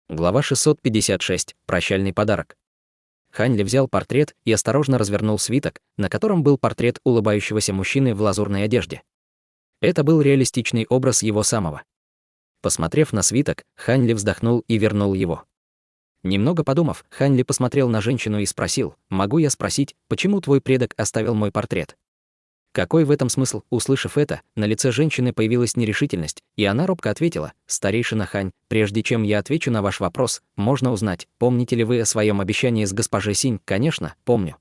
Глава 656. Прощальный подарок. Хань Ли взял портрет и осторожно развернул свиток, на котором был портрет улыбающегося мужчины в лазурной одежде. Это был реалистичный образ его самого. Посмотрев на свиток, Хань Ли вздохнул и вернул его. Немного подумав, Хань Ли посмотрел на женщину и спросил: «Могу я спросить, почему твой предок оставил мой портрет?» Какой в этом смысл? Услышав это, на лице женщины появилась нерешительность, и она робко ответила: «Старейшина Хань, прежде чем я отвечу на ваш вопрос, можно узнать, помните ли вы о своем обещании с госпожей Синь?» «Конечно, помню».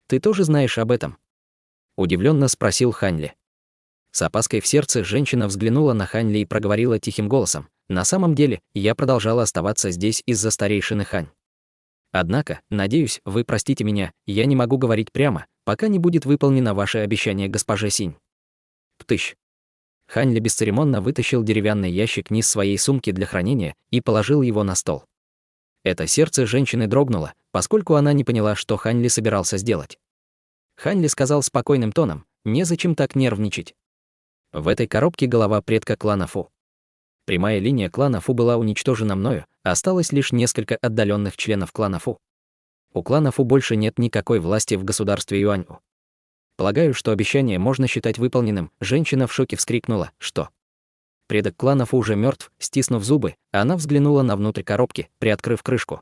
«Ты тоже знаешь об этом?» Удивленно спросил Хань Ли. С опаской в сердце женщина взглянула на Хань Ли и проговорила тихим голосом: «На самом деле, я продолжала оставаться здесь из-за старейшины Хань. Однако, надеюсь, вы простите меня, я не могу говорить прямо, пока не будет выполнено ваше обещание госпоже Синь». Птыщ. Хань Ли бесцеремонно вытащил деревянный ящик низ своей сумки для хранения и положил его на стол. Это сердце женщины дрогнуло, поскольку она не поняла, что Хань Ли собирался сделать. Хань Ли сказал спокойным тоном: «Незачем так нервничать. В этой коробке голова предка клана Фу. Прямая линия клана Фу была уничтожена мною, осталось лишь несколько отдаленных членов клана Фу. У клана Фу больше нет никакой власти в государстве Юаньу. Полагаю, что обещание можно считать выполненным». Женщина в шоке вскрикнула: «Что? Предок клана Фу уже мертв?» Стиснув зубы, она взглянула на внутрь коробки, приоткрыв крышку.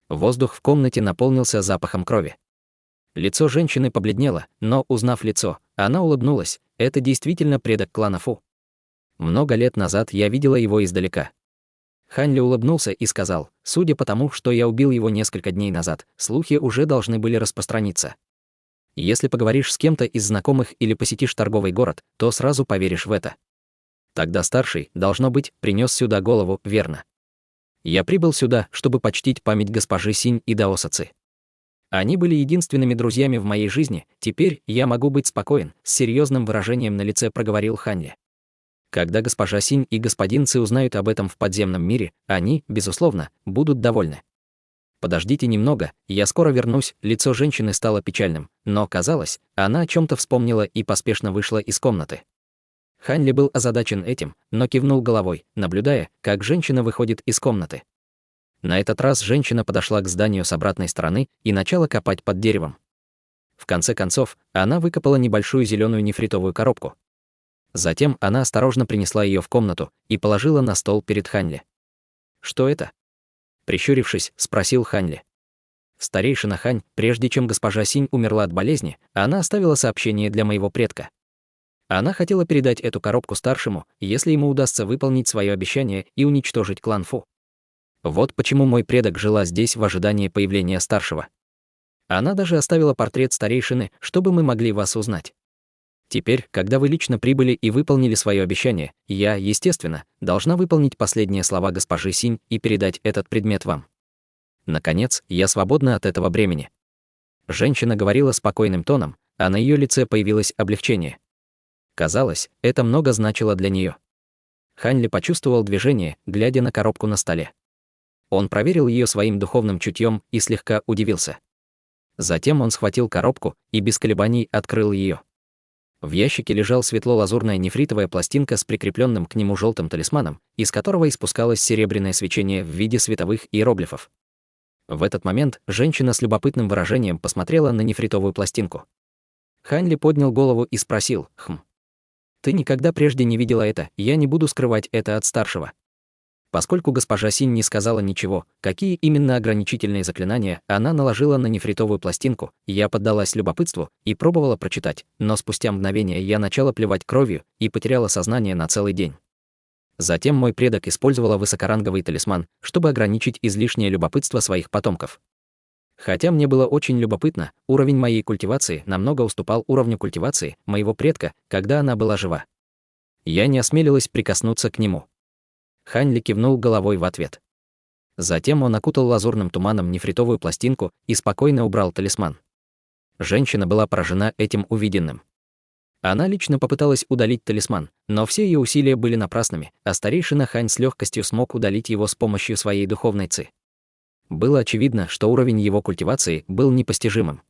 Воздух в комнате наполнился запахом крови. Лицо женщины побледнело, но, узнав лицо, она улыбнулась. Это действительно предок клана Фу. Много лет назад я видела его издалека. Хань Ли улыбнулся и сказал: «Судя по тому, что я убил его несколько дней назад, слухи уже должны были распространиться. Если поговоришь с кем-то из знакомых или посетишь торговый город, то сразу поверишь в это. Тогда старший, должно быть, принес сюда голову, верно? Я прибыл сюда, чтобы почтить память госпожи Синь и Даоса Ци. Они были единственными друзьями в моей жизни, теперь я могу быть спокоен», — с серьезным выражением на лице проговорил Хань Ли. «Когда госпожа Синь и господин Ци узнают об этом в подземном мире, они, безусловно, будут довольны. Подождите немного, я скоро вернусь». Лицо женщины стало печальным, но, казалось, она о чем-то вспомнила и поспешно вышла из комнаты. Хань Ли был озадачен этим, но кивнул головой, наблюдая, как женщина выходит из комнаты. На этот раз женщина подошла к зданию с обратной стороны и начала копать под деревом. В конце концов, она выкопала небольшую зеленую нефритовую коробку. Затем она осторожно принесла ее в комнату и положила на стол перед Хань Ли. «Что это?» Прищурившись, спросил Хань Ли. «Старейшина Хань, прежде чем госпожа Синь умерла от болезни, она оставила сообщение для моего предка. Она хотела передать эту коробку старшему, если ему удастся выполнить свое обещание и уничтожить клан Фу. Вот почему мой предок жила здесь в ожидании появления старшего. Она даже оставила портрет старейшины, чтобы мы могли вас узнать. Теперь, когда вы лично прибыли и выполнили свое обещание, я, естественно, должна выполнить последние слова госпожи Синь и передать этот предмет вам. Наконец, я свободна от этого бремени». Женщина говорила спокойным тоном, а на ее лице появилось облегчение. Казалось, это много значило для нее. Хань Ли почувствовал движение, глядя на коробку на столе. Он проверил ее своим духовным чутьем и слегка удивился. Затем он схватил коробку и без колебаний открыл ее. В ящике лежал светло-лазурная нефритовая пластинка с прикрепленным к нему желтым талисманом, из которого испускалось серебряное свечение в виде световых иероглифов. В этот момент женщина с любопытным выражением посмотрела на нефритовую пластинку. Хань Ли поднял голову и спросил: «Ты никогда прежде не видела это? Я не буду скрывать это от старшего». Поскольку госпожа Синь не сказала ничего, какие именно ограничительные заклинания она наложила на нефритовую пластинку, я поддалась любопытству и пробовала прочитать, но спустя мгновение я начала плевать кровью и потеряла сознание на целый день. Затем мой предок использовала высокоранговый талисман, чтобы ограничить излишнее любопытство своих потомков. Хотя мне было очень любопытно, уровень моей культивации намного уступал уровню культивации моего предка, когда она была жива. Я не осмелилась прикоснуться к нему. Хань Ли кивнул головой в ответ. Затем он окутал лазурным туманом нефритовую пластинку и спокойно убрал талисман. Женщина была поражена этим увиденным. Она лично попыталась удалить талисман, но все ее усилия были напрасными, а старейшина Хань с легкостью смог удалить его с помощью своей духовной ци. Было очевидно, что уровень его культивации был непостижимым.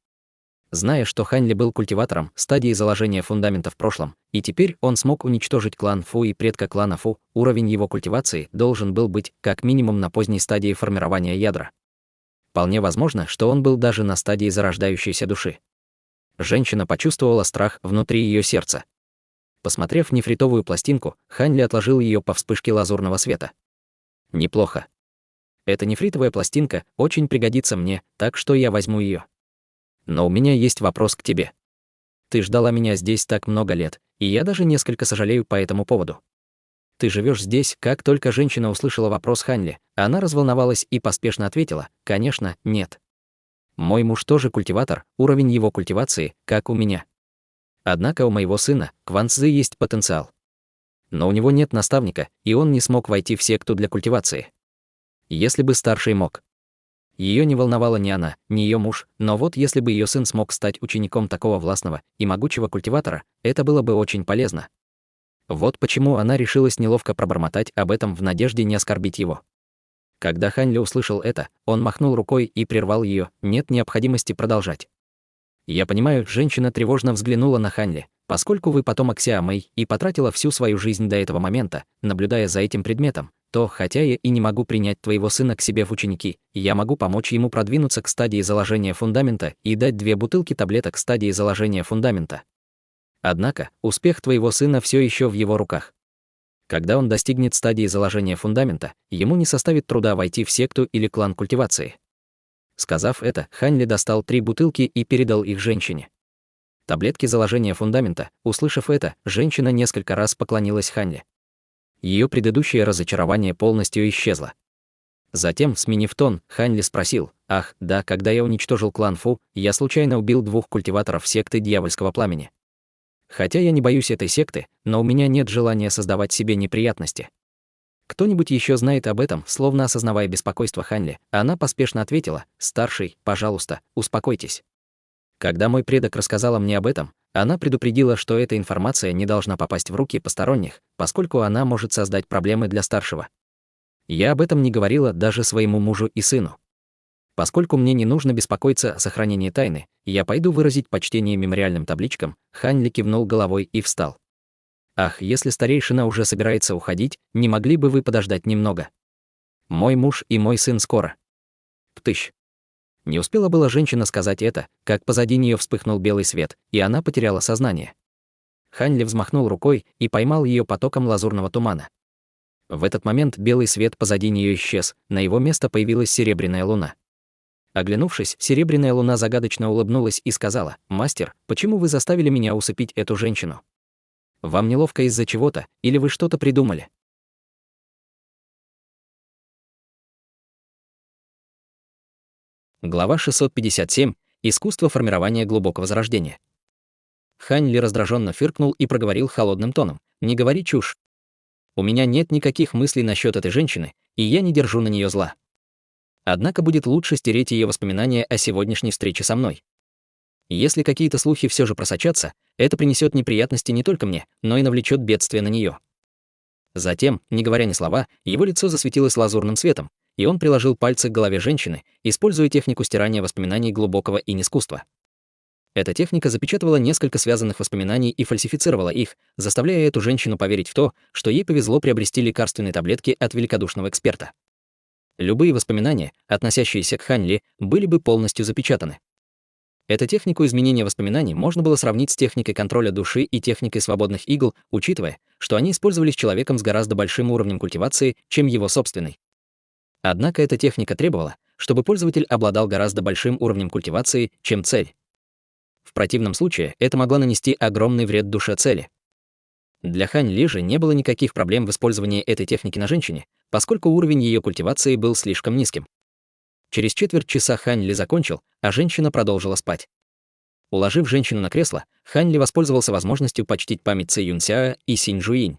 Зная, что Хань Ли был культиватором стадии заложения фундамента в прошлом, и теперь он смог уничтожить клан Фу и предка клана Фу, уровень его культивации должен был быть как минимум на поздней стадии формирования ядра. Вполне возможно, что он был даже на стадии зарождающейся души. Женщина почувствовала страх внутри ее сердца. Посмотрев нефритовую пластинку, Хань Ли отложил ее по вспышке лазурного света. Неплохо. Эта нефритовая пластинка очень пригодится мне, так что я возьму ее. Но у меня есть вопрос к тебе. Ты ждала меня здесь так много лет, и я даже несколько сожалею по этому поводу. Ты живешь здесь. Как только женщина услышала вопрос Хань Ли, она разволновалась и поспешно ответила: конечно, нет. Мой муж тоже культиватор, уровень его культивации, как у меня. Однако у моего сына, Кван Цзы, есть потенциал. Но у него нет наставника, и он не смог войти в секту для культивации. Если бы старший мог. Ее не волновала ни она, ни ее муж, но вот если бы ее сын смог стать учеником такого властного и могучего культиватора, это было бы очень полезно. Вот почему она решилась неловко пробормотать об этом в надежде не оскорбить его. Когда Хань Ли услышал это, он махнул рукой и прервал ее: нет необходимости продолжать. Я понимаю, женщина тревожно взглянула на Хань Ли, поскольку вы потомок Сяо Мэй и потратила всю свою жизнь до этого момента, наблюдая за этим предметом, то, хотя я и не могу принять твоего сына к себе в ученики, я могу помочь ему продвинуться к стадии заложения фундамента и дать 2 бутылки таблеток стадии заложения фундамента. Однако, успех твоего сына все еще в его руках. Когда он достигнет стадии заложения фундамента, ему не составит труда войти в секту или клан культивации. Сказав это, Хань Ли достал 3 бутылки и передал их женщине. Таблетки заложения фундамента. Услышав это, женщина несколько раз поклонилась Хань Ли. Ее предыдущее разочарование полностью исчезло. Затем, сменив тон, Хань Ли спросил: ах, да, когда я уничтожил клан Фу, я случайно убил 2 культиваторов секты Дьявольского Пламени. Хотя я не боюсь этой секты, но у меня нет желания создавать себе неприятности. Кто-нибудь еще знает об этом? Словно осознавая беспокойство Хань Ли, она поспешно ответила: старший, пожалуйста, успокойтесь. Когда мой предок рассказала мне об этом, она предупредила, что эта информация не должна попасть в руки посторонних, поскольку она может создать проблемы для старшего. Я об этом не говорила даже своему мужу и сыну. Поскольку мне не нужно беспокоиться о сохранении тайны, я пойду выразить почтение мемориальным табличкам. Хань Ли кивнул головой и встал. Ах, если старейшина уже собирается уходить, не могли бы вы подождать немного? Мой муж и мой сын скоро. Птыщ. Не успела была женщина сказать это, как позади нее вспыхнул белый свет, и она потеряла сознание. Хань Ли взмахнул рукой и поймал ее потоком лазурного тумана. В этот момент белый свет позади нее исчез, на его место появилась серебряная луна. Оглянувшись, серебряная луна загадочно улыбнулась и сказала: «Мастер, почему вы заставили меня усыпить эту женщину? Вам неловко из-за чего-то, или вы что-то придумали?» Глава 657. Искусство формирования глубокого зарождения. Хань Ли раздраженно фыркнул и проговорил холодным тоном: «Не говори чушь. У меня нет никаких мыслей насчет этой женщины, и я не держу на нее зла. Однако будет лучше стереть ее воспоминания о сегодняшней встрече со мной. Если какие-то слухи все же просочатся, это принесет неприятности не только мне, но и навлечет бедствие на нее». Затем, не говоря ни слова, его лицо засветилось лазурным светом, и он приложил пальцы к голове женщины, используя технику стирания воспоминаний глубокого инь-искусства. Эта техника запечатывала несколько связанных воспоминаний и фальсифицировала их, заставляя эту женщину поверить в то, что ей повезло приобрести лекарственные таблетки от великодушного эксперта. Любые воспоминания, относящиеся к Хань Ли, были бы полностью запечатаны. Эту технику изменения воспоминаний можно было сравнить с техникой контроля души и техникой свободных игл, учитывая, что они использовались человеком с гораздо большим уровнем культивации, чем его собственный. Однако эта техника требовала, чтобы пользователь обладал гораздо большим уровнем культивации, чем цель. В противном случае это могло нанести огромный вред душе цели. Для Хань Ли же не было никаких проблем в использовании этой техники на женщине, поскольку уровень ее культивации был слишком низким. Через четверть часа Хань Ли закончил, а женщина продолжила спать. Уложив женщину на кресло, Хань Ли воспользовался возможностью почтить память Ци Юньсяо и Синь Жуинь.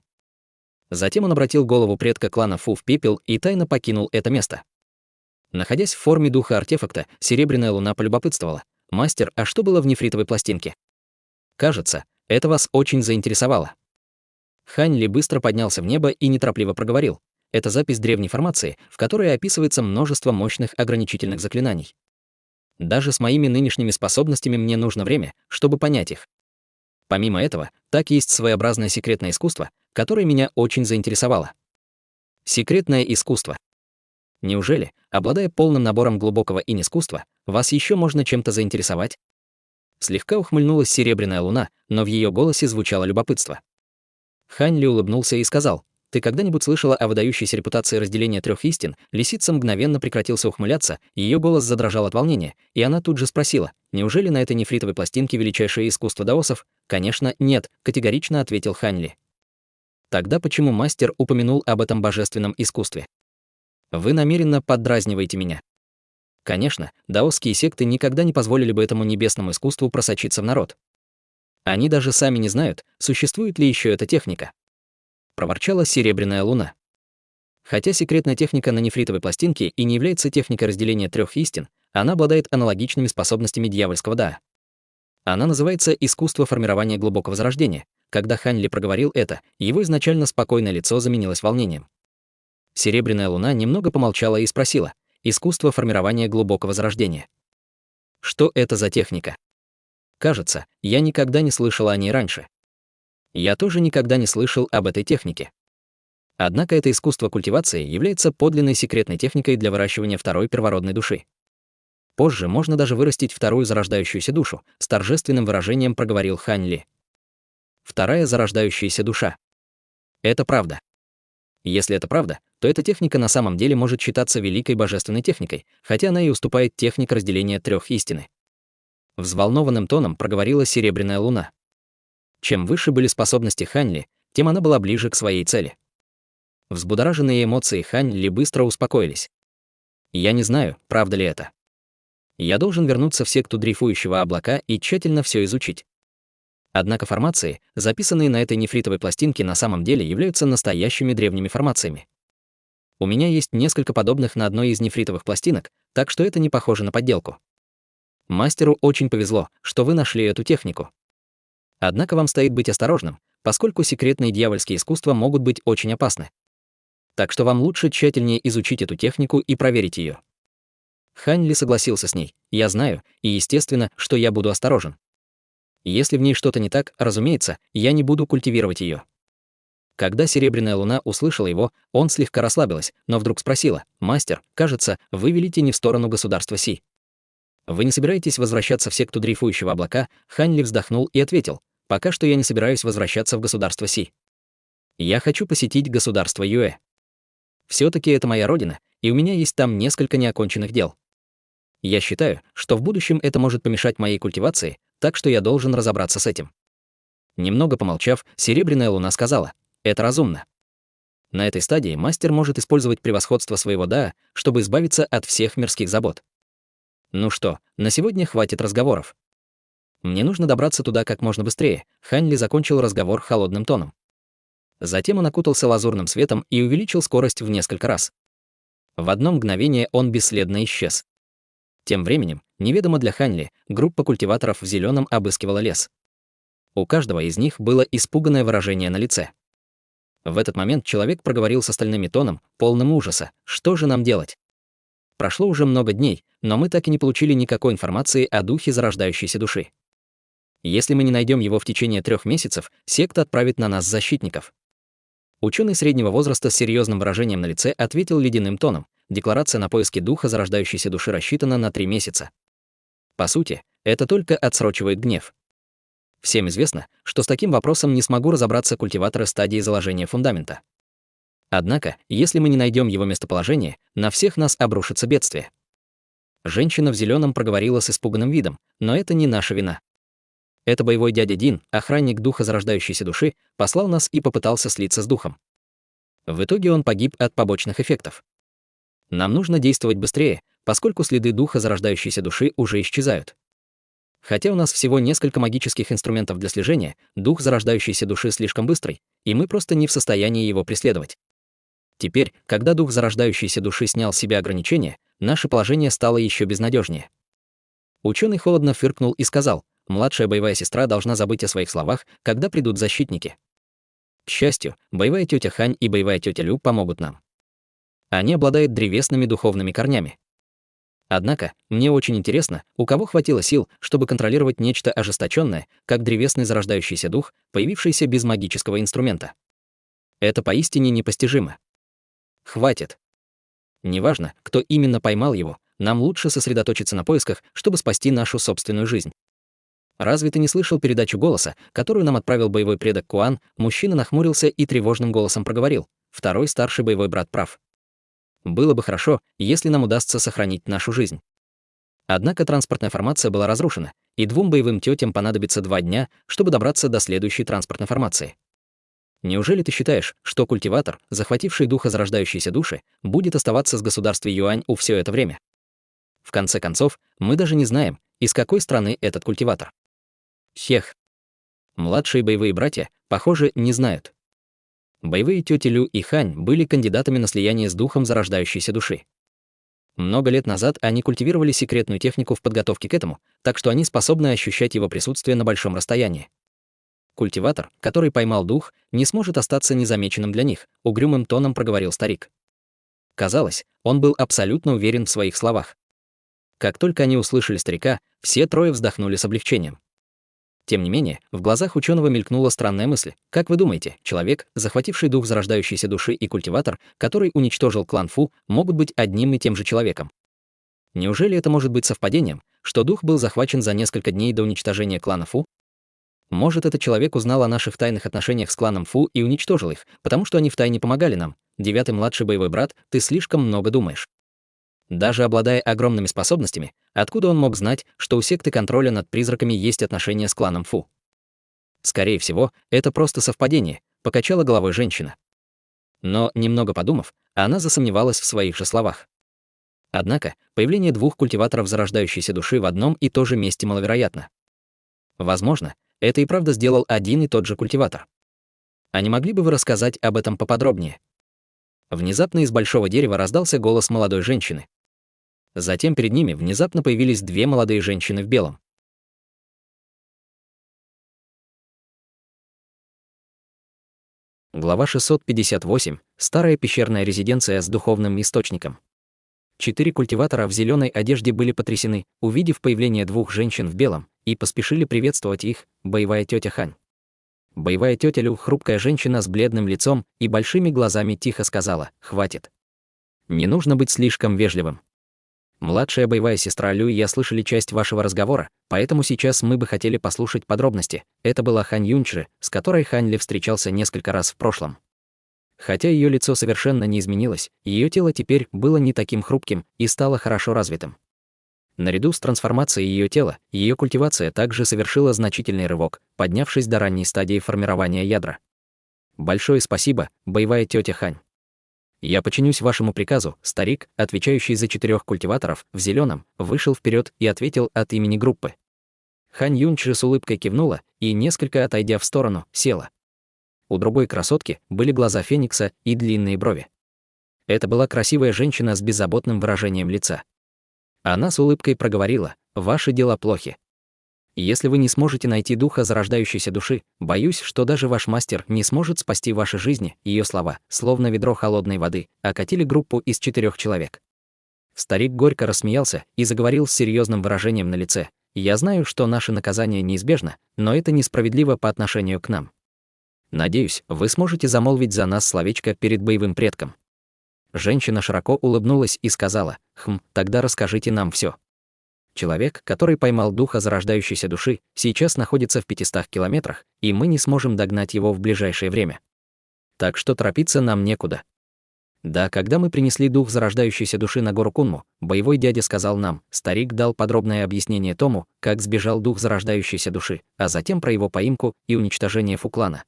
Затем он обратил голову предка клана Фу в пепел и тайно покинул это место. Находясь в форме духа артефакта, серебряная луна полюбопытствовала: «Мастер, а что было в нефритовой пластинке? Кажется, это вас очень заинтересовало». Хань Ли быстро поднялся в небо и неторопливо проговорил: «Это запись древней формации, в которой описывается множество мощных ограничительных заклинаний. Даже с моими нынешними способностями мне нужно время, чтобы понять их. Помимо этого, так есть своеобразное секретное искусство, которое меня очень заинтересовало. Секретное искусство. Неужели, обладая полным набором глубокого инь-искусства, вас еще можно чем-то заинтересовать? Слегка ухмыльнулась серебряная луна, но в ее голосе звучало любопытство. Хань Ли улыбнулся и сказал: «Ты когда-нибудь слышала о выдающейся репутации разделения трех истин?» Лисица мгновенно прекратился ухмыляться, ее голос задрожал от волнения, и она тут же спросила: «Неужели на этой нефритовой пластинке величайшее искусство даосов?» «Конечно, нет», — категорично ответил Хань Ли. «Тогда почему мастер упомянул об этом божественном искусстве? Вы намеренно поддразниваете меня». Конечно, даосские секты никогда не позволили бы этому небесному искусству просочиться в народ. Они даже сами не знают, существует ли еще эта техника. Проворчала серебряная луна. Хотя секретная техника на нефритовой пластинке и не является техникой разделения трех истин, она обладает аналогичными способностями дьявольского Даа. Она называется искусство формирования глубокого зарождения. Когда Хань Ли проговорил это, его изначально спокойное лицо заменилось волнением. Серебряная луна немного помолчала и спросила: искусство формирования глубокого зарождения. Что это за техника? Кажется, я никогда не слышала о ней раньше. Я тоже никогда не слышал об этой технике. Однако это искусство культивации является подлинной секретной техникой для выращивания второй первородной души. Позже можно даже вырастить вторую зарождающуюся душу, с торжественным выражением проговорил Хань Ли. Вторая зарождающаяся душа. Это правда. Если это правда, то эта техника на самом деле может считаться великой божественной техникой, хотя она и уступает технике разделения трех истины. Взволнованным тоном проговорила серебряная луна. Чем выше были способности Хань Ли, тем она была ближе к своей цели. Взбудораженные эмоции Хань Ли быстро успокоились. Я не знаю, правда ли это. Я должен вернуться в секту дрейфующего облака и тщательно все изучить. Однако формации, записанные на этой нефритовой пластинке, на самом деле являются настоящими древними формациями. У меня есть несколько подобных на одной из нефритовых пластинок, так что это не похоже на подделку. Мастеру очень повезло, что вы нашли эту технику. Однако вам стоит быть осторожным, поскольку секретные дьявольские искусства могут быть очень опасны. Так что вам лучше тщательнее изучить эту технику и проверить ее. Хань Ли согласился с ней. Я знаю, и естественно, что я буду осторожен. Если в ней что-то не так, разумеется, я не буду культивировать ее. Когда серебряная луна услышала его, он слегка расслабилась, но вдруг спросила: «Мастер, кажется, вы велите не в сторону государства Си. Вы не собираетесь возвращаться в секту дрейфующего облака?» Хань Ли вздохнул и ответил: «Пока что я не собираюсь возвращаться в государство Си. Я хочу посетить государство Юэ. Все-таки это моя родина, и у меня есть там несколько неоконченных дел. Я считаю, что в будущем это может помешать моей культивации, так что я должен разобраться с этим». Немного помолчав, серебряная луна сказала: «Это разумно. На этой стадии мастер может использовать превосходство своего Даа, чтобы избавиться от всех мирских забот. Ну что, на сегодня хватит разговоров. Мне нужно добраться туда как можно быстрее». Хань Ли закончил разговор холодным тоном. Затем он окутался лазурным светом и увеличил скорость в несколько раз. В одно мгновение он бесследно исчез. Тем временем, неведомо для Хань Ли, группа культиваторов в зеленом обыскивала лес. У каждого из них было испуганное выражение на лице. В этот момент человек проговорил с остальными тоном, полным ужаса: «Что же нам делать? Прошло уже много дней, но мы так и не получили никакой информации о духе зарождающейся души. Если мы не найдем его в течение 3 месяцев, секта отправит на нас защитников». Ученый среднего возраста с серьезным выражением на лице ответил ледяным тоном: «Декларация на поиски духа зарождающейся души рассчитана на 3 месяца. По сути, это только отсрочивает гнев. Всем известно, что с таким вопросом не смогу разобраться культиваторы стадии заложения фундамента. Однако, если мы не найдем его местоположение, на всех нас обрушится бедствие». Женщина в зеленом проговорила с испуганным видом: «Но это не наша вина. Это боевой дядя Дин, охранник духа зарождающейся души, послал нас и попытался слиться с духом. В итоге он погиб от побочных эффектов. Нам нужно действовать быстрее, поскольку следы духа зарождающейся души уже исчезают. Хотя у нас всего несколько магических инструментов для слежения, дух зарождающейся души слишком быстрый, и мы просто не в состоянии его преследовать. Теперь, когда дух зарождающейся души снял с себя ограничения, наше положение стало еще безнадежнее». Ученый холодно фыркнул и сказал: «Младшая боевая сестра должна забыть о своих словах, когда придут защитники. К счастью, боевая тетя Хань и боевая тетя Лю помогут нам. Они обладают древесными духовными корнями. Однако, мне очень интересно, у кого хватило сил, чтобы контролировать нечто ожесточенное, как древесный зарождающийся дух, появившийся без магического инструмента. Это поистине непостижимо. Хватит. Неважно, кто именно поймал его, нам лучше сосредоточиться на поисках, чтобы спасти нашу собственную жизнь. Разве ты не слышал передачу голоса, которую нам отправил боевой предок Куан? Мужчина нахмурился и тревожным голосом проговорил: второй старший боевой брат прав. Было бы хорошо, если нам удастся сохранить нашу жизнь. Однако транспортная формация была разрушена, и двум боевым тетям понадобится 2 дня, чтобы добраться до следующей транспортной формации. Неужели ты считаешь, что культиватор, захвативший духа зарождающейся души, будет оставаться с государством Юань у все это время? В конце концов, мы даже не знаем, из какой страны этот культиватор. Хех. Младшие боевые братья, похоже, не знают. Боевые тети Лю и Хань были кандидатами на слияние с духом зарождающейся души. Много лет назад они культивировали секретную технику в подготовке к этому, так что они способны ощущать его присутствие на большом расстоянии. Культиватор, который поймал дух, не сможет остаться незамеченным для них, угрюмым тоном проговорил старик. Казалось, он был абсолютно уверен в своих словах. Как только они услышали старика, все трое вздохнули с облегчением. Тем не менее, в глазах ученого мелькнула странная мысль. Как вы думаете, человек, захвативший дух зарождающейся души, и культиватор, который уничтожил клан Фу, могут быть одним и тем же человеком? Неужели это может быть совпадением, что дух был захвачен за несколько дней до уничтожения клана Фу? Может, этот человек узнал о наших тайных отношениях с кланом Фу и уничтожил их, потому что они втайне помогали нам. 9-й младший боевой брат, ты слишком много думаешь. Даже обладая огромными способностями, откуда он мог знать, что у секты контроля над призраками есть отношения с кланом Фу? Скорее всего, это просто совпадение, покачала головой женщина. Но, немного подумав, она засомневалась в своих же словах. Однако, появление 2 культиваторов зарождающейся души в одном и том же месте маловероятно. Возможно, это и правда сделал один и тот же культиватор. А не могли бы вы рассказать об этом поподробнее? Внезапно из большого дерева раздался голос молодой женщины. Затем перед ними внезапно появились 2 молодые женщины в белом. Глава 658. Старая пещерная резиденция с духовным источником. 4 культиватора в зеленой одежде были потрясены, увидев появление 2 женщин в белом, и поспешили приветствовать их, боевая тетя Хань. Боевая тетя Лю, хрупкая женщина с бледным лицом и большими глазами, тихо сказала: «Хватит. Не нужно быть слишком вежливым. Младшая боевая сестра Лю и я слышали часть вашего разговора, поэтому сейчас мы бы хотели послушать подробности. Это была Хань Юньчжи, с которой Хань Ли встречался несколько раз в прошлом. Хотя ее лицо совершенно не изменилось, ее тело теперь было не таким хрупким и стало хорошо развитым. Наряду с трансформацией ее тела, ее культивация также совершила значительный рывок, поднявшись до ранней стадии формирования ядра. Большое спасибо, боевая тетя Хань. Я подчинюсь вашему приказу. Старик, отвечающий за 4 культиваторов в зеленом, вышел вперед и ответил от имени группы. Хань Юньчжи с улыбкой кивнула и, несколько отойдя в сторону, села. У другой красотки были глаза феникса и длинные брови. Это была красивая женщина с беззаботным выражением лица. Она с улыбкой проговорила: «Ваши дела плохи. Если вы не сможете найти духа зарождающейся души, боюсь, что даже ваш мастер не сможет спасти ваши жизни». Ее слова, словно ведро холодной воды, окатили группу из 4 человек. Старик горько рассмеялся и заговорил с серьезным выражением на лице: «Я знаю, что наше наказание неизбежно, но это несправедливо по отношению к нам. Надеюсь, вы сможете замолвить за нас словечко перед боевым предком». Женщина широко улыбнулась и сказала: «Тогда расскажите нам все. Человек, который поймал духа зарождающейся души, сейчас находится в 500 километрах, и мы не сможем догнать его в ближайшее время. Так что торопиться нам некуда. Да, когда мы принесли дух зарождающейся души на гору Кунму, боевой дядя сказал нам, старик дал подробное объяснение тому, как сбежал дух зарождающейся души, а затем про его поимку и уничтожение Фуклана».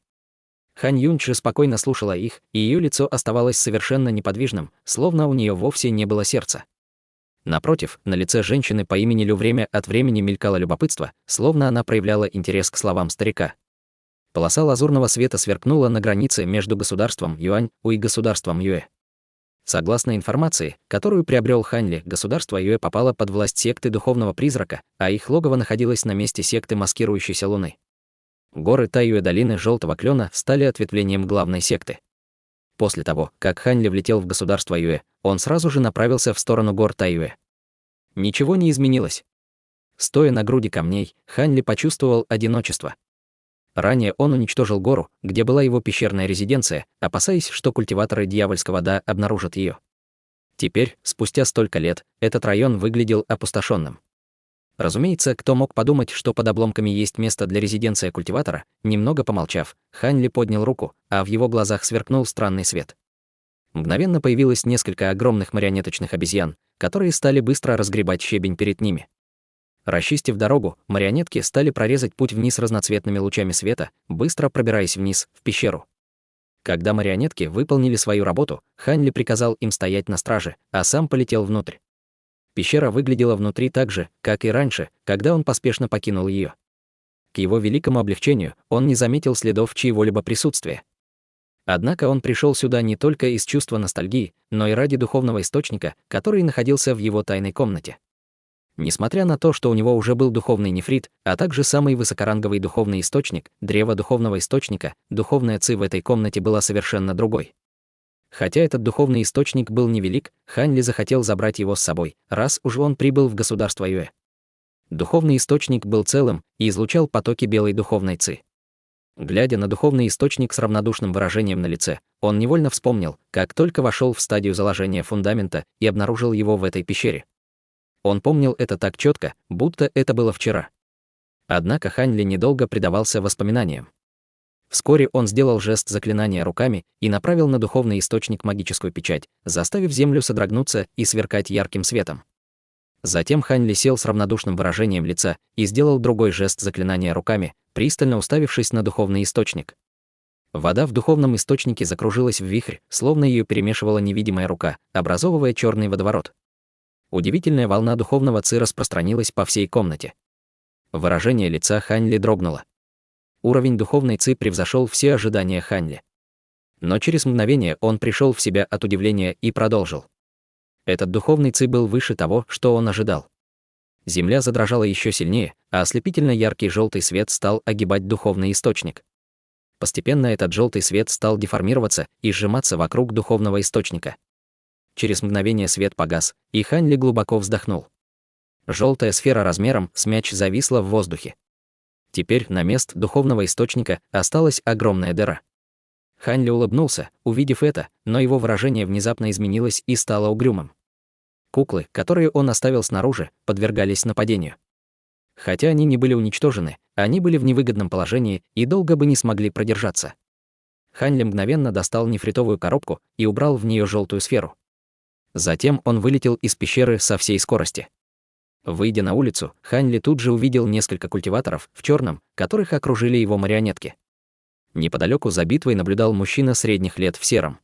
Хань Юньчжи спокойно слушала их, и ее лицо оставалось совершенно неподвижным, словно у нее вовсе не было сердца. Напротив, на лице женщины по имени Лю время от времени мелькало любопытство, словно она проявляла интерес к словам старика. Полоса лазурного света сверкнула на границе между государством Юань и государством Юэ. Согласно информации, которую приобрел Хань Ли, государство Юэ попало под власть секты Духовного Призрака, а их логово находилось на месте секты Маскирующейся Луны. Горы Тайюэ долины Желтого Клена стали ответвлением главной секты. После того, как Хань Ли влетел в государство Юэ, он сразу же направился в сторону гор Тайюэ. Ничего не изменилось. Стоя на груди камней, Хань Ли почувствовал одиночество. Ранее он уничтожил гору, где была его пещерная резиденция, опасаясь, что культиваторы дьявольского Да обнаружат ее. Теперь, спустя столько лет, этот район выглядел опустошенным. Разумеется, кто мог подумать, что под обломками есть место для резиденции культиватора? Немного помолчав, Хань Ли поднял руку, а в его глазах сверкнул странный свет. Мгновенно появилось несколько огромных марионеточных обезьян, которые стали быстро разгребать щебень перед ними. Расчистив дорогу, марионетки стали прорезать путь вниз разноцветными лучами света, быстро пробираясь вниз, в пещеру. Когда марионетки выполнили свою работу, Хань Ли приказал им стоять на страже, а сам полетел внутрь. Пещера выглядела внутри так же, как и раньше, когда он поспешно покинул ее. К его великому облегчению, он не заметил следов чьего-либо присутствия. Однако он пришел сюда не только из чувства ностальгии, но и ради духовного источника, который находился в его тайной комнате. Несмотря на то, что у него уже был духовный нефрит, а также самый высокоранговый духовный источник, древо духовного источника, духовная ци в этой комнате была совершенно другой. Хотя этот духовный источник был невелик, Хань Ли захотел забрать его с собой, раз уж он прибыл в государство Юэ. Духовный источник был целым и излучал потоки белой духовной ци. Глядя на духовный источник с равнодушным выражением на лице, он невольно вспомнил, как только вошел в стадию заложения фундамента и обнаружил его в этой пещере. Он помнил это так четко, будто это было вчера. Однако Хань Ли недолго предавался воспоминаниям. Вскоре он сделал жест заклинания руками и направил на духовный источник магическую печать, заставив землю содрогнуться и сверкать ярким светом. Затем Хань Ли сел с равнодушным выражением лица и сделал другой жест заклинания руками, пристально уставившись на духовный источник. Вода в духовном источнике закружилась в вихрь, словно ее перемешивала невидимая рука, образовывая черный водоворот. Удивительная волна духовного ци распространилась по всей комнате. Выражение лица Хань Ли дрогнуло. Уровень духовной ци превзошел все ожидания Хань Ли. Но через мгновение он пришел в себя от удивления и продолжил. Этот духовный ци был выше того, что он ожидал. Земля задрожала еще сильнее, а ослепительно яркий желтый свет стал огибать духовный источник. Постепенно этот желтый свет стал деформироваться и сжиматься вокруг духовного источника. Через мгновение свет погас, и Хань Ли глубоко вздохнул. Желтая сфера размером с мяч зависла в воздухе. Теперь на мест духовного источника осталась огромная дыра. Хань Ли улыбнулся, увидев это, но его выражение внезапно изменилось и стало угрюмым. Куклы, которые он оставил снаружи, подвергались нападению. Хотя они не были уничтожены, они были в невыгодном положении и долго бы не смогли продержаться. Хань Ли мгновенно достал нефритовую коробку и убрал в нее желтую сферу. Затем он вылетел из пещеры со всей скорости. Выйдя на улицу, Хань Ли тут же увидел несколько культиваторов в черном, которых окружили его марионетки. Неподалеку за битвой наблюдал мужчина средних лет в сером.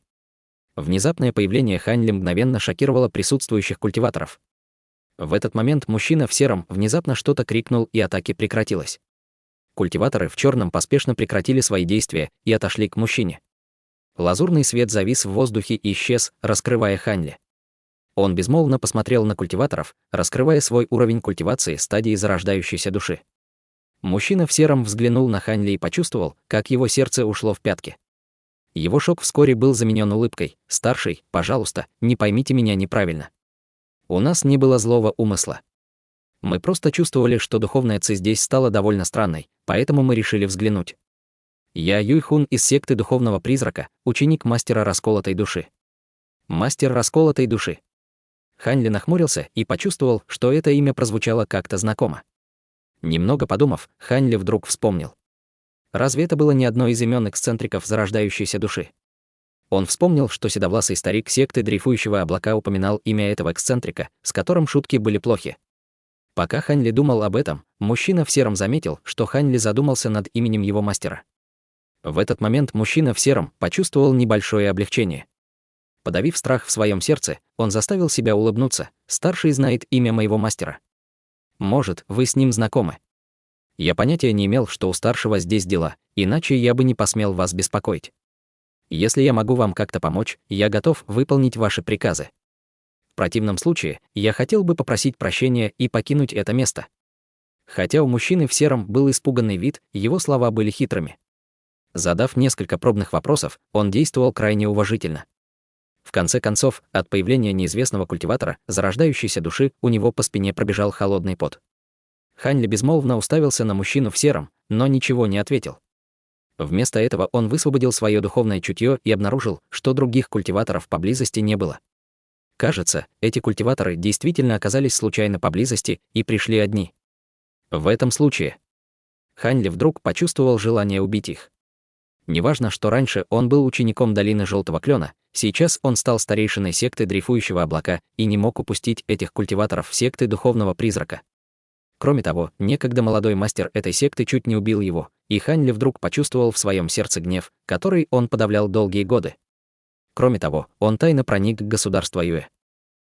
Внезапное появление Хань Ли мгновенно шокировало присутствующих культиваторов. В этот момент мужчина в сером внезапно что-то крикнул, и атаки прекратилась. Культиваторы в черном поспешно прекратили свои действия и отошли к мужчине. Лазурный свет завис в воздухе и исчез, раскрывая Хань Ли. Он безмолвно посмотрел на культиваторов, раскрывая свой уровень культивации стадии зарождающейся души. Мужчина в сером взглянул на Хань Ли и почувствовал, как его сердце ушло в пятки. Его шок вскоре был заменен улыбкой. «Старший, пожалуйста, не поймите меня неправильно. У нас не было злого умысла. Мы просто чувствовали, что духовная ци здесь стала довольно странной, поэтому мы решили взглянуть. Я Юйхун из секты Духовного Призрака, ученик мастера расколотой души». Мастер расколотой души. Хань Ли нахмурился и почувствовал, что это имя прозвучало как-то знакомо. Немного подумав, Хань Ли вдруг вспомнил. Разве это было не одно из имен эксцентриков зарождающейся души? Он вспомнил, что седовласый старик секты дрейфующего облака упоминал имя этого эксцентрика, с которым шутки были плохи. Пока Хань Ли думал об этом, мужчина в сером заметил, что Хань Ли задумался над именем его мастера. В этот момент мужчина в сером почувствовал небольшое облегчение. Подавив страх в своем сердце, он заставил себя улыбнуться. «Старший знает имя моего мастера. Может, вы с ним знакомы? Я понятия не имел, что у старшего здесь дела, иначе я бы не посмел вас беспокоить. Если я могу вам как-то помочь, я готов выполнить ваши приказы. В противном случае, я хотел бы попросить прощения и покинуть это место». Хотя у мужчины в сером был испуганный вид, его слова были хитрыми. Задав несколько пробных вопросов, он действовал крайне уважительно. В конце концов, от появления неизвестного культиватора, зарождающейся души, у него по спине пробежал холодный пот. Хань Ли безмолвно уставился на мужчину в сером, но ничего не ответил. Вместо этого он высвободил свое духовное чутье и обнаружил, что других культиваторов поблизости не было. Кажется, эти культиваторы действительно оказались случайно поблизости и пришли одни. В этом случае Хань Ли вдруг почувствовал желание убить их. Неважно, что раньше он был учеником долины Желтого Клена, сейчас он стал старейшиной секты дрейфующего облака и не мог упустить этих культиваторов секты духовного призрака. Кроме того, некогда молодой мастер этой секты чуть не убил его, и Хань Ли вдруг почувствовал в своем сердце гнев, который он подавлял долгие годы. Кроме того, он тайно проник в государство Юэ.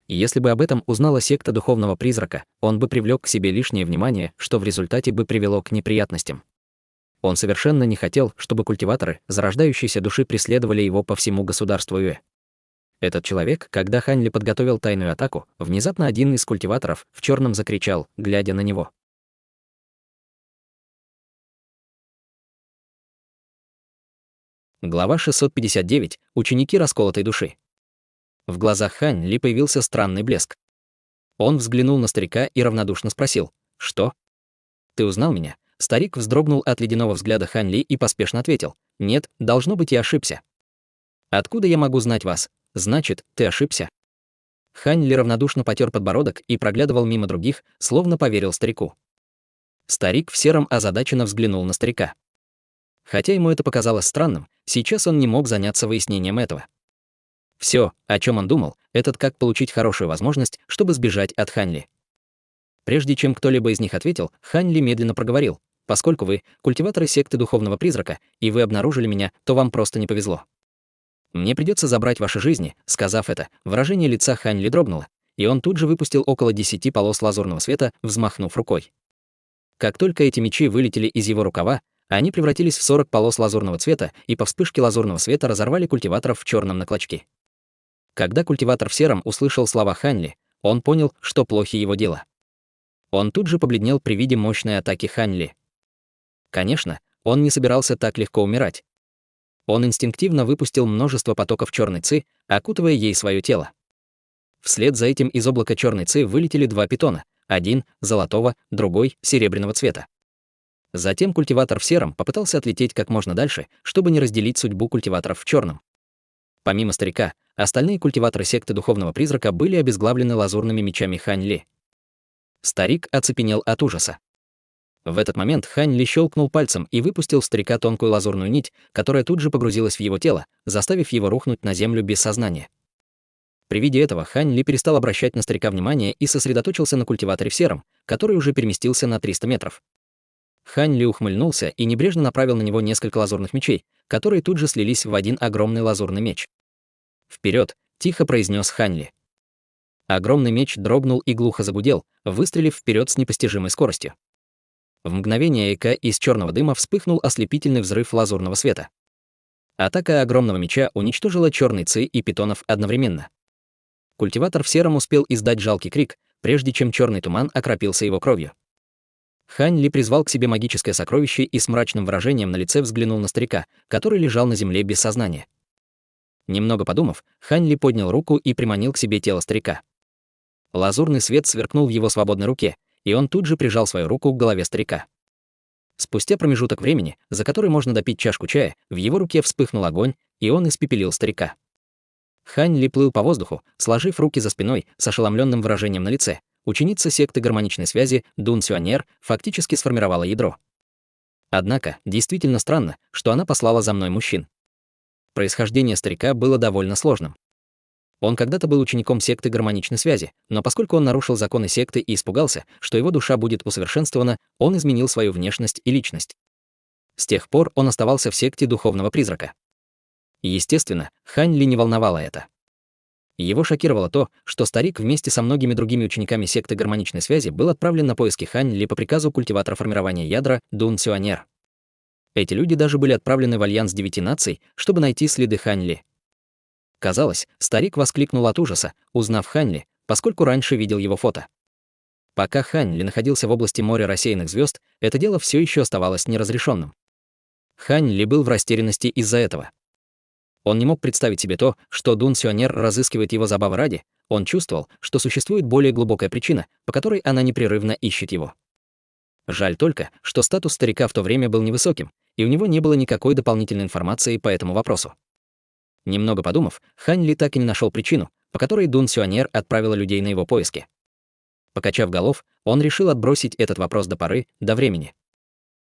И если бы об этом узнала секта духовного призрака, он бы привлек к себе лишнее внимание, что в результате бы привело к неприятностям. Он совершенно не хотел, чтобы культиваторы зарождающейся души преследовали его по всему государству Юэ. Этот человек, когда Хань Ли подготовил тайную атаку, внезапно один из культиваторов в черном закричал, глядя на него. Глава 659. Ученики расколотой души. В глазах Хань Ли появился странный блеск. Он взглянул на старика и равнодушно спросил: «Что? Ты узнал меня?» Старик вздрогнул от ледяного взгляда Хань Ли и поспешно ответил: «Нет, должно быть, я ошибся». «Откуда я могу знать вас? Значит, ты ошибся». Хань Ли равнодушно потер подбородок и проглядывал мимо других, словно поверил старику. Старик в сером озадаченно взглянул на старика. Хотя ему это показалось странным, сейчас он не мог заняться выяснением этого. Все, о чем он думал, это как получить хорошую возможность, чтобы сбежать от Хань Ли. Прежде чем кто-либо из них ответил, Хань Ли медленно проговорил: «Поскольку вы культиваторы секты духовного призрака, и вы обнаружили меня, то вам просто не повезло. Мне придется забрать ваши жизни». Сказав это, выражение лица Хань Ли дрогнуло, и он тут же выпустил около 10 полос лазурного света, взмахнув рукой. Как только эти мечи вылетели из его рукава, они превратились в 40 полос лазурного цвета и по вспышке лазурного света разорвали культиваторов в черном на клочки. Когда культиватор в сером услышал слова Хань Ли, он понял, что плохи его дела. Он тут же побледнел при виде мощной атаки Хань Ли. Конечно, он не собирался так легко умирать. Он инстинктивно выпустил множество потоков черной ци, окутывая ей свое тело. Вслед за этим из облака черной ци вылетели 2 питона, один золотого, другой серебряного цвета. Затем культиватор в сером попытался отлететь как можно дальше, чтобы не разделить судьбу культиваторов в черном. Помимо старика, остальные культиваторы секты духовного призрака были обезглавлены лазурными мечами Хань Ли. Старик оцепенел от ужаса. В этот момент Хань Ли щелкнул пальцем и выпустил в старика тонкую лазурную нить, которая тут же погрузилась в его тело, заставив его рухнуть на землю без сознания. При виде этого Хань Ли перестал обращать на старика внимание и сосредоточился на культиваторе в сером, который уже переместился на 300 метров. Хань Ли ухмыльнулся и небрежно направил на него несколько лазурных мечей, которые тут же слились в один огромный лазурный меч. «Вперед!» — тихо произнес Хань Ли. Огромный меч дрогнул и глухо загудел, выстрелив вперед с непостижимой скоростью. В мгновение ока из черного дыма вспыхнул ослепительный взрыв лазурного света. Атака огромного меча уничтожила черный ци и питонов одновременно. Культиватор в сером успел издать жалкий крик, прежде чем черный туман окропился его кровью. Хань Ли призвал к себе магическое сокровище и с мрачным выражением на лице взглянул на старика, который лежал на земле без сознания. Немного подумав, Хань Ли поднял руку и приманил к себе тело старика. Лазурный свет сверкнул в его свободной руке, и он тут же прижал свою руку к голове старика. Спустя промежуток времени, за который можно допить чашку чая, в его руке вспыхнул огонь, и он испепелил старика. Хань Ли плыл по воздуху, сложив руки за спиной, с ошеломленным выражением на лице. Ученица секты гармоничной связи Дун Сюаньер фактически сформировала ядро. Однако, действительно странно, что она послала за мной мужчин. Происхождение старика было довольно сложным. Он когда-то был учеником секты гармоничной связи, но поскольку он нарушил законы секты и испугался, что его душа будет усовершенствована, он изменил свою внешность и личность. С тех пор он оставался в секте духовного призрака. Естественно, Хань Ли не волновало это. Его шокировало то, что старик вместе со многими другими учениками секты гармоничной связи был отправлен на поиски Хань Ли по приказу культиватора формирования ядра Дун Сюаньер. Эти люди даже были отправлены в Альянс 9 наций, чтобы найти следы Хань Ли. Казалось, старик воскликнул от ужаса, узнав Хань Ли, поскольку раньше видел его фото. Пока Хань Ли находился в области моря рассеянных звезд, это дело все еще оставалось неразрешенным. Хань Ли был в растерянности из-за этого. Он не мог представить себе то, что Дун Сюанер разыскивает его забавы ради. Он чувствовал, что существует более глубокая причина, по которой она непрерывно ищет его. Жаль только, что статус старика в то время был невысоким, и у него не было никакой дополнительной информации по этому вопросу. Немного подумав, Хань Ли так и не нашел причину, по которой Дун Сюанер отправила людей на его поиски. Покачав голов, он решил отбросить этот вопрос до поры, до времени.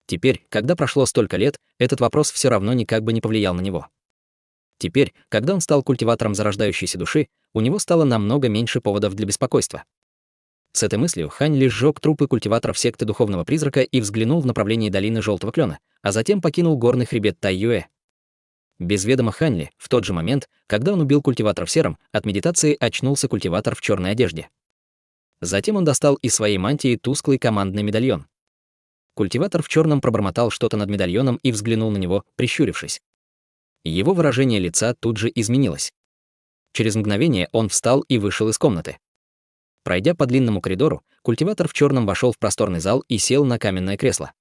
Теперь, когда прошло столько лет, этот вопрос все равно никак бы не повлиял на него. Теперь, когда он стал культиватором зарождающейся души, у него стало намного меньше поводов для беспокойства. С этой мыслью Хань Ли сжег трупы культиваторов секты Духовного Призрака и взглянул в направлении долины Желтого Клена, а затем покинул горный хребет Тайюэ. Без ведома Хань Ли, в тот же момент, когда он убил культиватора в сером, от медитации очнулся культиватор в черной одежде. Затем он достал из своей мантии тусклый командный медальон. Культиватор в черном пробормотал что-то над медальоном и взглянул на него, прищурившись. Его выражение лица тут же изменилось. Через мгновение он встал и вышел из комнаты. Пройдя по длинному коридору, культиватор в черном вошел в просторный зал и сел на каменное кресло.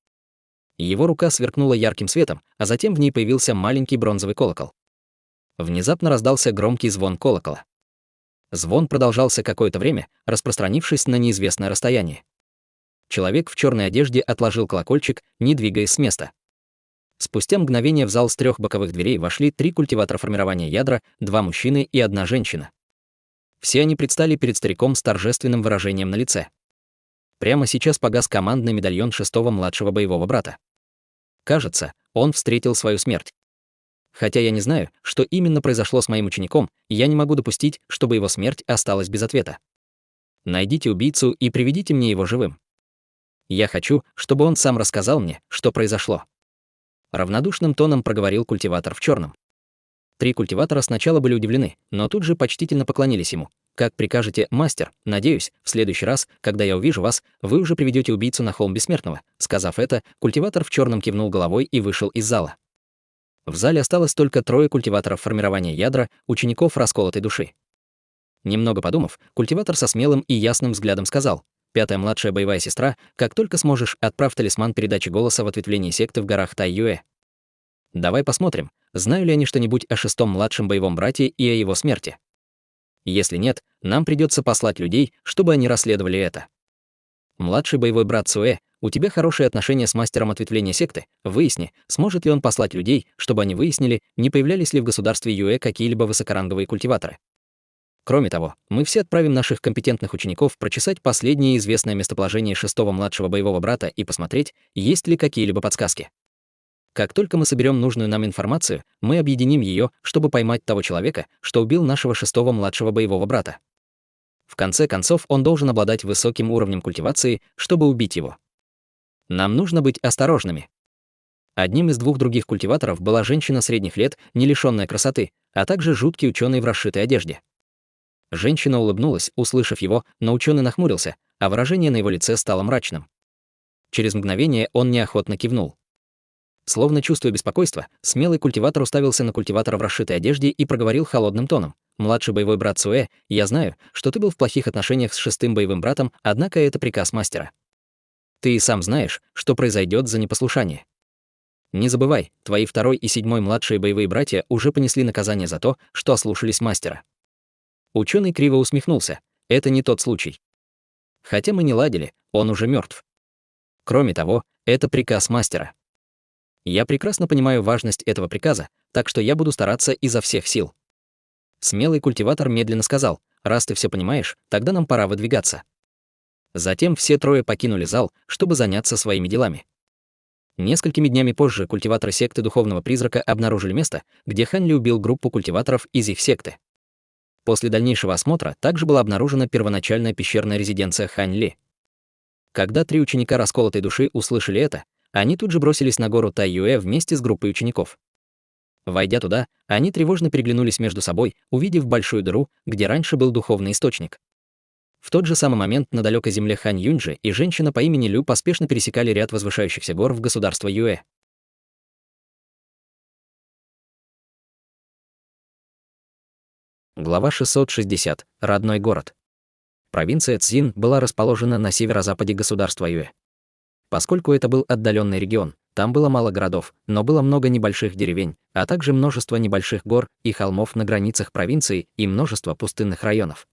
Его рука сверкнула ярким светом, а затем в ней появился маленький бронзовый колокол. Внезапно раздался громкий звон колокола. Звон продолжался какое-то время, распространившись на неизвестное расстояние. Человек в черной одежде отложил колокольчик, не двигаясь с места. Спустя мгновение в зал с 3 боковых дверей вошли 3 культиватора формирования ядра, 2 мужчины и 1 женщина. Все они предстали перед стариком с торжественным выражением на лице. Прямо сейчас погас командный медальон 6-го младшего боевого брата. Кажется, он встретил свою смерть. Хотя я не знаю, что именно произошло с моим учеником, я не могу допустить, чтобы его смерть осталась без ответа. Найдите убийцу и приведите мне его живым. Я хочу, чтобы он сам рассказал мне, что произошло. Равнодушным тоном проговорил культиватор в черном. 3 культиватора сначала были удивлены, но тут же почтительно поклонились ему. «Как прикажете, мастер, надеюсь, в следующий раз, когда я увижу вас, вы уже приведете убийцу на холм Бессмертного». Сказав это, культиватор в черном кивнул головой и вышел из зала. В зале осталось только 3 культиваторов формирования ядра, учеников расколотой души. Немного подумав, культиватор со смелым и ясным взглядом сказал: «5-я младшая боевая сестра, как только сможешь, отправь талисман передачи голоса в ответвлении секты в горах Тайюэ. Давай посмотрим, знаю ли они что-нибудь о 6-м младшем боевом брате и о его смерти. Если нет, нам придется послать людей, чтобы они расследовали это. Младший боевой брат Цуэ, у тебя хорошие отношения с мастером ответвления секты, выясни, сможет ли он послать людей, чтобы они выяснили, не появлялись ли в государстве Юэ какие-либо высокоранговые культиваторы. Кроме того, мы все отправим наших компетентных учеников прочесать последнее известное местоположение 6-го младшего боевого брата и посмотреть, есть ли какие-либо подсказки. Как только мы соберем нужную нам информацию, мы объединим ее, чтобы поймать того человека, что убил нашего 6-го младшего боевого брата. В конце концов, он должен обладать высоким уровнем культивации, чтобы убить его. Нам нужно быть осторожными. Одним из 2 других культиваторов была женщина средних лет, не лишённая красоты, а также жуткий ученый в расшитой одежде. Женщина улыбнулась, услышав его, но ученый нахмурился, а выражение на его лице стало мрачным. Через мгновение он неохотно кивнул. Словно чувствуя беспокойство, смелый культиватор уставился на культиватора в расшитой одежде и проговорил холодным тоном: «Младший боевой брат Цуэ, я знаю, что ты был в плохих отношениях с 6-м боевым братом, однако это приказ мастера. Ты и сам знаешь, что произойдет за непослушание. Не забывай, твои 2-й и 7-й младшие боевые братья уже понесли наказание за то, что ослушались мастера». Ученый криво усмехнулся. Это не тот случай. Хотя мы не ладили, он уже мертв. Кроме того, это приказ мастера. Я прекрасно понимаю важность этого приказа, так что я буду стараться изо всех сил. Смелый культиватор медленно сказал: «Раз ты все понимаешь, тогда нам пора выдвигаться». Затем все 3 покинули зал, чтобы заняться своими делами. Несколькими днями позже культиваторы секты Духовного Призрака обнаружили место, где Хань Ли убил группу культиваторов из их секты. После дальнейшего осмотра также была обнаружена первоначальная пещерная резиденция Хань Ли. Когда 3 ученика расколотой души услышали это, они тут же бросились на гору Тайюэ вместе с группой учеников. Войдя туда, они тревожно переглянулись между собой, увидев большую дыру, где раньше был духовный источник. В тот же самый момент на далекой земле Хань Юньджи и женщина по имени Лю поспешно пересекали ряд возвышающихся гор в государство Юэ. Глава 660. Родной город. Провинция Цзин была расположена на северо-западе государства Юэ. Поскольку это был отдаленный регион, там было мало городов, но было много небольших деревень, а также множество небольших гор и холмов на границах провинции и множество пустынных районов.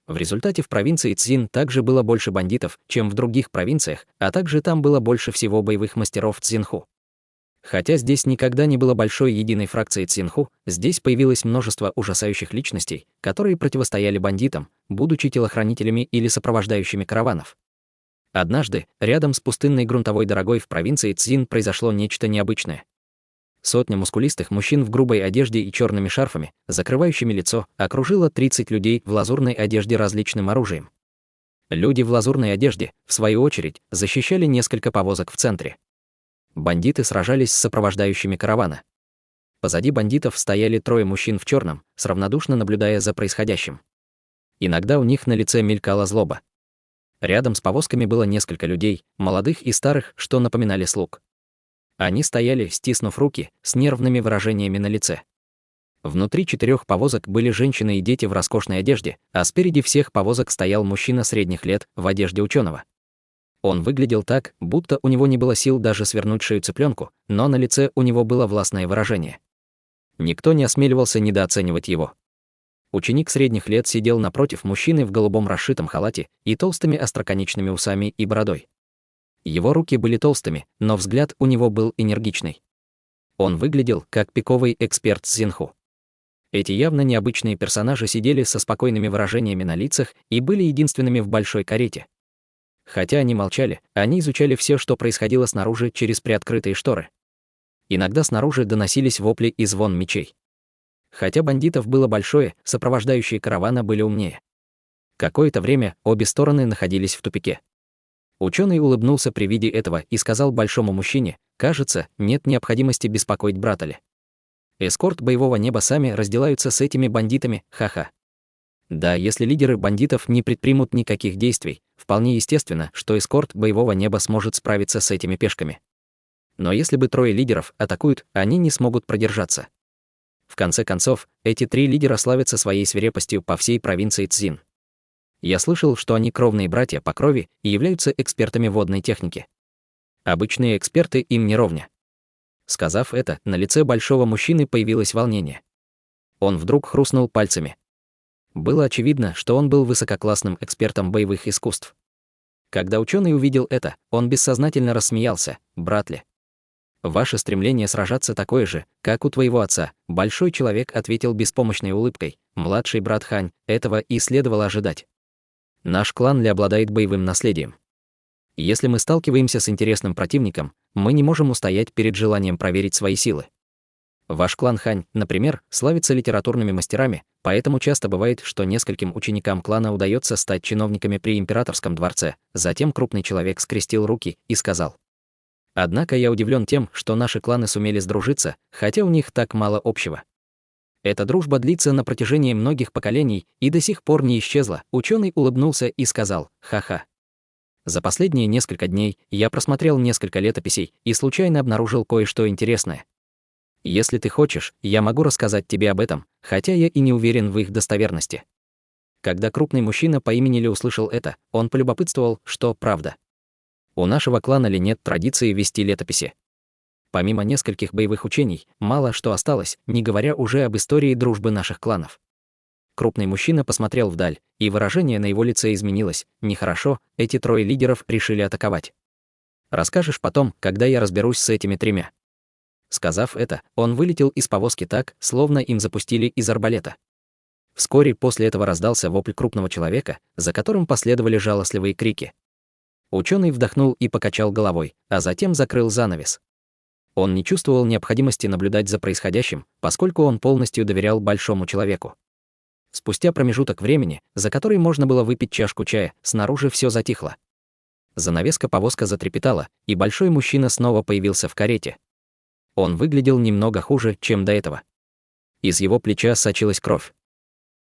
В результате в провинции Цзин также было больше бандитов, чем в других провинциях, а также там было больше всего боевых мастеров Цзинху. Хотя здесь никогда не было большой единой фракции Цзинху, здесь появилось множество ужасающих личностей, которые противостояли бандитам, будучи телохранителями или сопровождающими караванов. Однажды, рядом с пустынной грунтовой дорогой в провинции Цзин произошло нечто необычное. Сотня мускулистых мужчин в грубой одежде и черными шарфами, закрывающими лицо, окружила 30 людей в лазурной одежде различным оружием. Люди в лазурной одежде, в свою очередь, защищали несколько повозок в центре. Бандиты сражались с сопровождающими каравана. Позади бандитов стояли трое мужчин в черном, равнодушно наблюдая за происходящим. Иногда у них на лице мелькала злоба. Рядом с повозками было несколько людей, молодых и старых, что напоминали слуг. Они стояли, стиснув руки, с нервными выражениями на лице. Внутри 4 повозок были женщины и дети в роскошной одежде, а спереди всех повозок стоял мужчина средних лет в одежде ученого. Он выглядел так, будто у него не было сил даже свернуть шею цыпленку, но на лице у него было властное выражение. Никто не осмеливался недооценивать его. Ученик средних лет сидел напротив мужчины в голубом расшитом халате и толстыми остроконечными усами и бородой. Его руки были толстыми, но взгляд у него был энергичный. Он выглядел как пиковый эксперт Цзинху. Эти явно необычные персонажи сидели со спокойными выражениями на лицах и были единственными в большой карете. Хотя они молчали, они изучали все, что происходило снаружи через приоткрытые шторы. Иногда снаружи доносились вопли и звон мечей. Хотя бандитов было большое, сопровождающие каравана были умнее. Какое-то время обе стороны находились в тупике. Ученый улыбнулся при виде этого и сказал большому мужчине: «Кажется, нет необходимости беспокоить брата Ли. Эскорт боевого неба сами разделаются с этими бандитами, ха-ха». Да, если лидеры бандитов не предпримут никаких действий, вполне естественно, что эскорт боевого неба сможет справиться с этими пешками. Но если бы 3 лидеров атакуют, они не смогут продержаться. В конце концов, эти 3 лидера славятся своей свирепостью по всей провинции Цзин. Я слышал, что они кровные братья по крови и являются экспертами водной техники. Обычные эксперты им не ровня. Сказав это, на лице большого мужчины появилось волнение. Он вдруг хрустнул пальцами. Было очевидно, что он был высококлассным экспертом боевых искусств. Когда ученый увидел это, он бессознательно рассмеялся: «Брат Ли, ваше стремление сражаться такое же, как у твоего отца», большой человек ответил беспомощной улыбкой: «Младший брат Хань, этого и следовало ожидать. Наш клан Ли обладает боевым наследием. Если мы сталкиваемся с интересным противником, мы не можем устоять перед желанием проверить свои силы. Ваш клан Хань, например, славится литературными мастерами, поэтому часто бывает, что нескольким ученикам клана удается стать чиновниками при императорском дворце». Затем крупный человек скрестил руки и сказал: «Однако я удивлен тем, что наши кланы сумели сдружиться, хотя у них так мало общего. Эта дружба длится на протяжении многих поколений и до сих пор не исчезла». Ученый улыбнулся и сказал: «Ха-ха. За последние несколько дней я просмотрел несколько летописей и случайно обнаружил кое-что интересное. Если ты хочешь, я могу рассказать тебе об этом, хотя я и не уверен в их достоверности». Когда крупный мужчина по имени Ли услышал это, он полюбопытствовал, что правда. У нашего клана Ли нет традиции вести летописи. Помимо нескольких боевых учений, мало что осталось, не говоря уже об истории дружбы наших кланов. Крупный мужчина посмотрел вдаль, и выражение на его лице изменилось. Нехорошо, эти 3 лидеров решили атаковать. Расскажешь потом, когда я разберусь с этими 3. Сказав это, он вылетел из повозки так, словно им запустили из арбалета. Вскоре после этого раздался вопль крупного человека, за которым последовали жалостливые крики. Ученый вдохнул и покачал головой, а затем закрыл занавес. Он не чувствовал необходимости наблюдать за происходящим, поскольку он полностью доверял большому человеку. Спустя промежуток времени, за который можно было выпить чашку чая, снаружи все затихло. Занавеска повозка затрепетала, и большой мужчина снова появился в карете. Он выглядел немного хуже, чем до этого. Из его плеча сочилась кровь.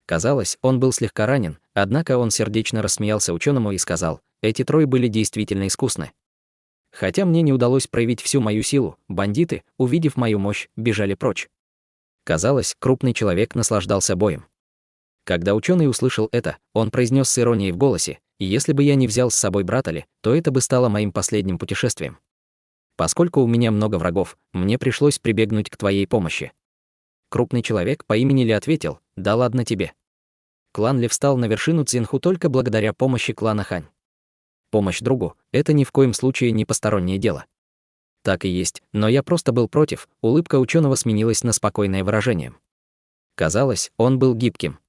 Казалось, он был слегка ранен, однако он сердечно рассмеялся ученому и сказал: «Эти 3 были действительно искусны. Хотя мне не удалось проявить всю мою силу, бандиты, увидев мою мощь, бежали прочь». Казалось, крупный человек наслаждался боем. Когда ученый услышал это, он произнес с иронией в голосе: «Если бы я не взял с собой брата Ли, то это бы стало моим последним путешествием». Поскольку у меня много врагов, мне пришлось прибегнуть к твоей помощи. Крупный человек по имени Ли ответил: да ладно тебе. Клан Ли встал на вершину Цзинху только благодаря помощи клана Хань. Помощь другу — это ни в коем случае не постороннее дело. Так и есть, но я просто был против. Улыбка ученого сменилась на спокойное выражение. Казалось, он был гибким.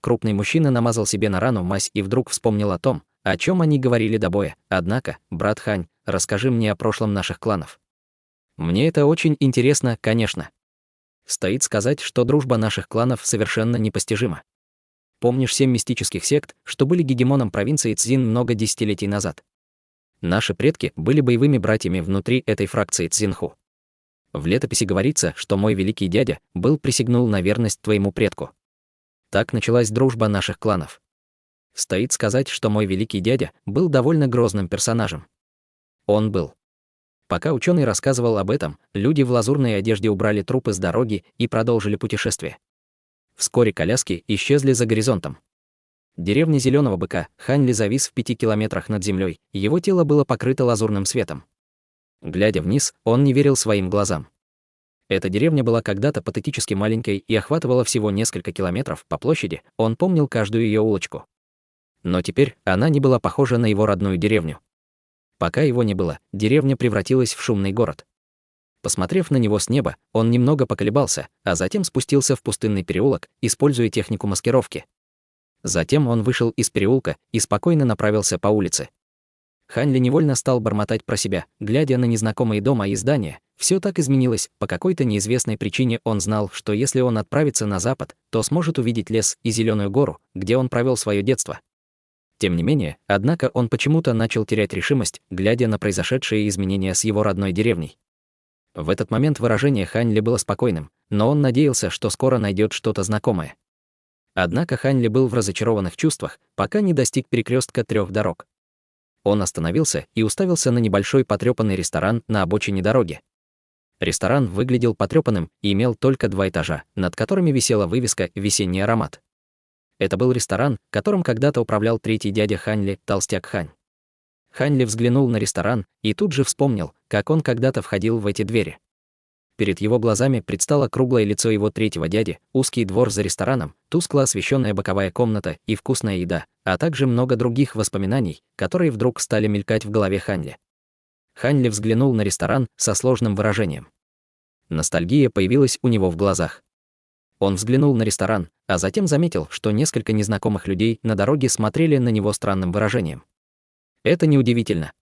Крупный мужчина намазал себе на рану мазь и вдруг вспомнил о том, о чем они говорили до боя. Однако, брат Хань, расскажи мне о прошлом наших кланов. Мне это очень интересно, конечно. Стоит сказать, что дружба наших кланов совершенно непостижима. Помнишь 7 мистических сект, что были гегемоном провинции Цзин много десятилетий назад? Наши предки были боевыми братьями внутри этой фракции Цзинху. В летописи говорится, что мой великий дядя был присягнул на верность твоему предку. Так началась дружба наших кланов. Стоит сказать, что мой великий дядя был довольно грозным персонажем. Он был. Пока ученый рассказывал об этом, люди в лазурной одежде убрали трупы с дороги и продолжили путешествие. Вскоре коляски исчезли за горизонтом. Деревня Зеленого быка Хань Ли завис в 5 километрах над землей, его тело было покрыто лазурным светом. Глядя вниз, он не верил своим глазам. Эта деревня была когда-то патетически маленькой и охватывала всего несколько километров по площади, он помнил каждую ее улочку. Но теперь она не была похожа на его родную деревню. Пока его не было, деревня превратилась в шумный город. Посмотрев на него с неба, он немного поколебался, а затем спустился в пустынный переулок, используя технику маскировки. Затем он вышел из переулка и спокойно направился по улице. Хань Ли невольно стал бормотать про себя, глядя на незнакомые дома и здания. Все так изменилось, по какой-то неизвестной причине он знал, что если он отправится на запад, то сможет увидеть лес и зеленую гору, где он провел свое детство. Тем не менее, однако он почему-то начал терять решимость, глядя на произошедшие изменения с его родной деревней. В этот момент выражение Хань Ли было спокойным, но он надеялся, что скоро найдет что-то знакомое. Однако Хань Ли был в разочарованных чувствах, пока не достиг перекрестка 3 дорог. Он остановился и уставился на небольшой потрёпанный ресторан на обочине дороги. Ресторан выглядел потрёпанным и имел только 2 этажа, над которыми висела вывеска «Весенний аромат». Это был ресторан, которым когда-то управлял третий дядя Хань Ли, толстяк Хань. Хань Ли взглянул на ресторан и тут же вспомнил, как он когда-то входил в эти двери. Перед его глазами предстало круглое лицо его третьего дяди, узкий двор за рестораном, тускло освещенная боковая комната и вкусная еда, а также много других воспоминаний, которые вдруг стали мелькать в голове Хань Ли. Хань Ли взглянул на ресторан со сложным выражением. Ностальгия появилась у него в глазах. Он взглянул на ресторан, а затем заметил, что несколько незнакомых людей на дороге смотрели на него странным выражением. Это неудивительно.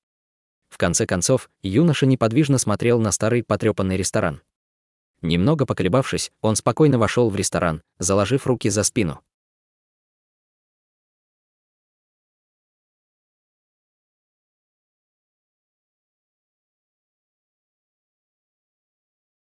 В конце концов, юноша неподвижно смотрел на старый потрёпанный ресторан. Немного поколебавшись, он спокойно вошел в ресторан, заложив руки за спину.